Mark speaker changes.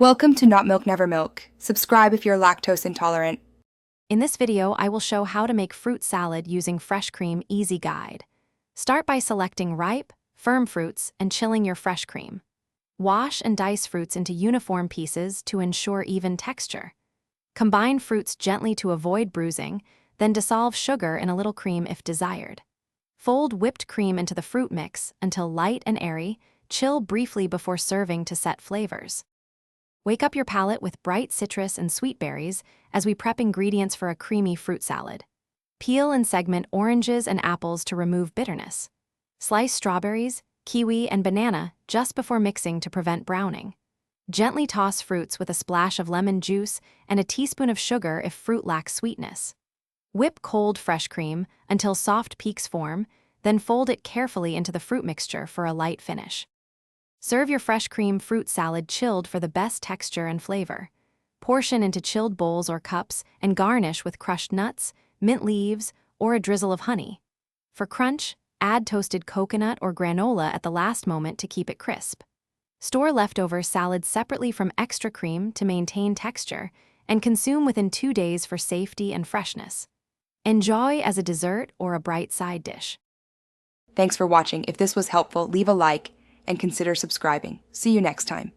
Speaker 1: Welcome to Not Milk Never Milk. Subscribe if you're lactose intolerant.
Speaker 2: In this video, I will show how to make fruit salad using Fresh Cream Easy Guide. Start by selecting ripe, firm fruits and chilling your fresh cream. Wash and dice fruits into uniform pieces to ensure even texture. Combine fruits gently to avoid bruising, then dissolve sugar in a little cream if desired. Fold whipped cream into the fruit mix until light and airy, chill briefly before serving to set flavors. Wake up your palate with bright citrus and sweet berries as we prep ingredients for a creamy fruit salad. Peel and segment oranges and apples to remove bitterness. Slice strawberries, kiwi, and banana just before mixing to prevent browning. Gently toss fruits with a splash of lemon juice and a teaspoon of sugar if fruit lacks sweetness. Whip cold fresh cream until soft peaks form, then fold it carefully into the fruit mixture for a light finish. Serve your fresh cream fruit salad chilled for the best texture and flavor. Portion into chilled bowls or cups and garnish with crushed nuts, mint leaves, or a drizzle of honey. For crunch, add toasted coconut or granola at the last moment to keep it crisp. Store leftover salads separately from extra cream to maintain texture, and consume within 2 days for safety and freshness. Enjoy as a dessert or a bright side dish.
Speaker 1: Thanks for watching. If this was helpful, leave a like and consider subscribing. See you next time.